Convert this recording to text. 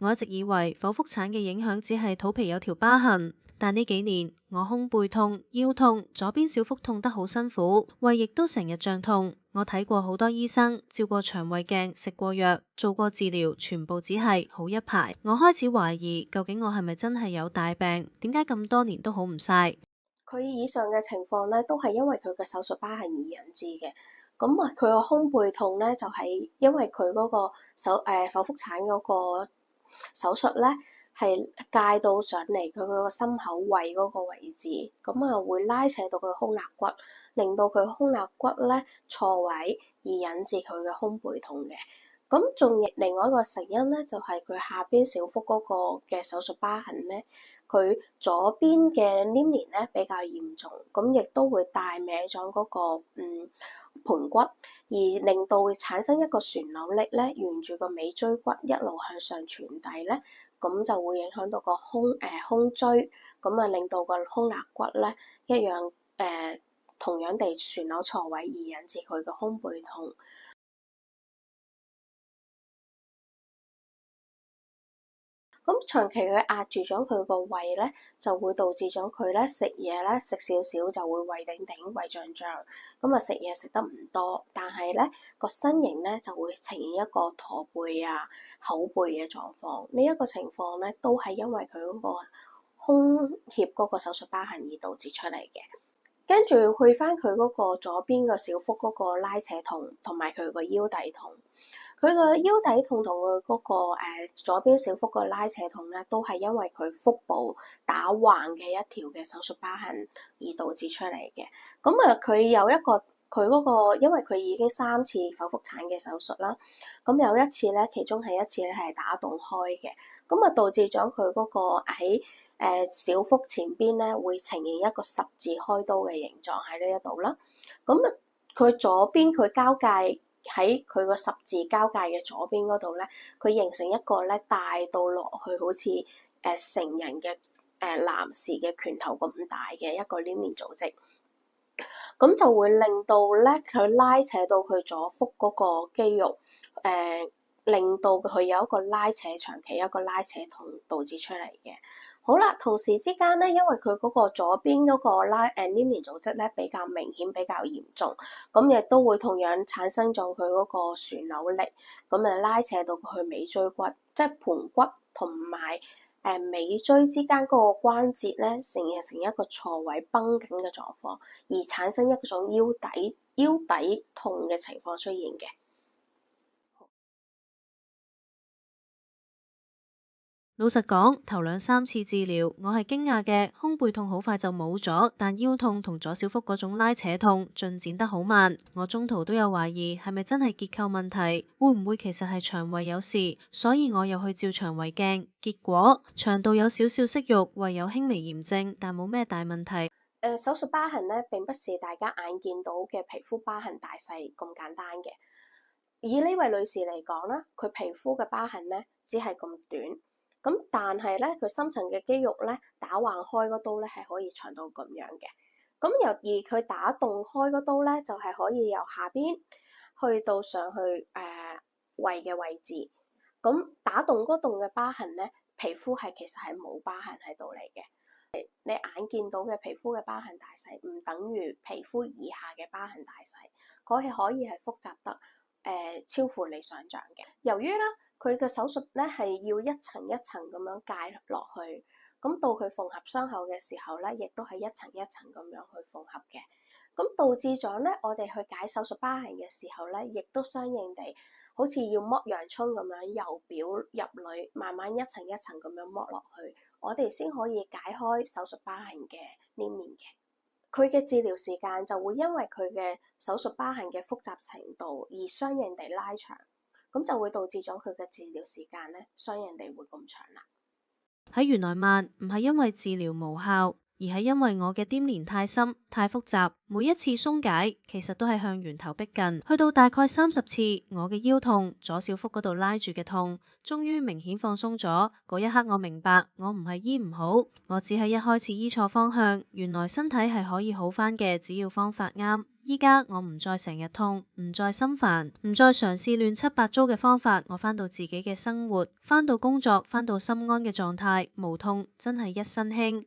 我一直以為剖腹產嘅影響只係肚皮有條疤痕，但呢幾年我胸背痛、腰痛、左邊小腹痛得好辛苦，胃亦都成日脹痛。我睇過好多醫生，照過腸胃鏡，食過藥，做過治療，全部只係好一排。我開始懷疑，究竟我係咪真係有大病？點解咁多年都好唔晒？佢以上嘅情況咧，都係因為佢嘅手術疤痕而引致嘅。咁啊，佢個胸背痛咧，就係因為佢嗰個剖腹產嗰個手術咧，係介到上嚟佢嗰個心口位嗰個位置，咁啊會拉扯到佢胸肋骨，令到佢胸肋骨咧錯位，而引致佢嘅胸背痛嘅。咁仲另外一個成因咧，就係佢下邊小腹嗰個嘅手術疤痕咧，佢左邊嘅黏連咧比較嚴重，咁亦都會帶歪咗嗰個盆骨，而令到會產生一個旋扭力咧，沿住個尾椎骨一路向上傳遞咧，咁就會影響到個胸椎，咁啊令到個胸肋骨咧一樣同樣地旋扭錯位，而引致佢嘅胸背痛。咁長期佢壓住咗佢個胃咧，就會導致咗佢咧食嘢咧食少少就會胃頂頂、胃脹脹，咁啊食嘢食得唔多，但係咧個身形咧就會呈現一個駝背啊、口背嘅狀況。呢一個情況咧都係因為佢嗰個胸脅嗰個手術疤痕而導致出嚟嘅。跟住去翻佢嗰個左邊個小腹嗰個拉扯痛，同埋佢個腰底痛。佢個腰底痛同佢嗰個左邊小腹個拉扯痛咧，都係因為佢腹部打橫嘅一條嘅手術疤痕而導致出嚟嘅。咁啊，佢有一個佢嗰個，因為佢已經3次剖腹產嘅手術啦。咁有一次咧，其中係一次咧係打洞開嘅，咁啊導致咗佢嗰個喺小腹前邊咧會呈現一個十字開刀嘅形狀喺呢一度啦。咁啊，佢左邊佢交界。喺佢個十字交界嘅左邊嗰度咧，佢形成一個咧大到落去好似成人嘅男士嘅拳頭咁大嘅一個黏連組織，咁就會令到咧佢拉扯到佢左腹嗰個肌肉，令到佢有一個拉扯長期一個拉扯痛導致出嚟嘅。好啦，同時之間咧，因為佢嗰個左邊嗰個黏連組織咧比較明顯、比較嚴重，咁亦都會同樣產生咗佢嗰個旋扭力，咁啊拉扯到佢去尾椎骨，即係盤骨同埋尾椎之間嗰個關節咧，成一個錯位繃緊嘅狀況，而產生一種腰底痛嘅情況出現嘅。老實講，頭2、3次治療，我係驚訝嘅，胸背痛好快就冇咗，但腰痛同左小腹嗰種拉扯痛進展得好慢。我中途都有懷疑係咪真係結構問題，會唔會其實係腸胃有事，所以我又去照腸胃鏡，結果腸道有少少息肉，胃有輕微炎症，但冇咩大問題。手術疤痕咧並不是大家眼見到嘅皮膚疤痕大細咁簡單嘅。以呢位女士嚟講啦，佢皮膚嘅疤痕咧只係咁短。咁但係咧，佢深層嘅肌肉咧打橫開嗰刀咧係可以長到咁樣嘅。咁而佢打洞開嗰刀咧就係可以由下邊去到上去胃嘅位置。咁打洞嗰洞嘅疤痕咧，皮膚係其實係冇疤痕喺度嚟嘅。你眼見到嘅皮膚嘅疤痕大細唔等於皮膚以下嘅疤痕大細，佢係可以係複雜得超乎你想象嘅。由於咧，佢嘅手術咧係要一層一層咁樣介落去，咁到佢縫合傷口嘅時候咧，亦都係一層一層咁樣去縫合嘅。咁導致咗咧，我哋去解手術疤痕嘅時候咧，亦都相應地好似要剝洋葱咁樣由表入裏，慢慢一層一層咁樣剝落去，我哋先可以解開手術疤痕嘅黏連嘅。佢嘅治療時間就會因為佢嘅手術疤痕嘅複雜程度而相應地拉長，咁就會導致咗佢嘅治療時間咧相應地會咁長啦。喺原來慢唔係因為治療無效，而係因為我嘅黏連太深、太複雜，每一次鬆解其實都係向源頭逼近。去到大概30次，我嘅腰痛、左小腹嗰度拉住嘅痛，終於明顯放鬆咗。嗰一刻我明白，我唔係醫唔好，我只係一開始醫錯方向。原來身體係可以好返嘅，只要方法啱。依家我唔再成日痛，唔再心煩，唔再嘗試亂七八糟嘅方法，我返到自己嘅生活，返到工作，返到心安嘅狀態，無痛，真係一身輕。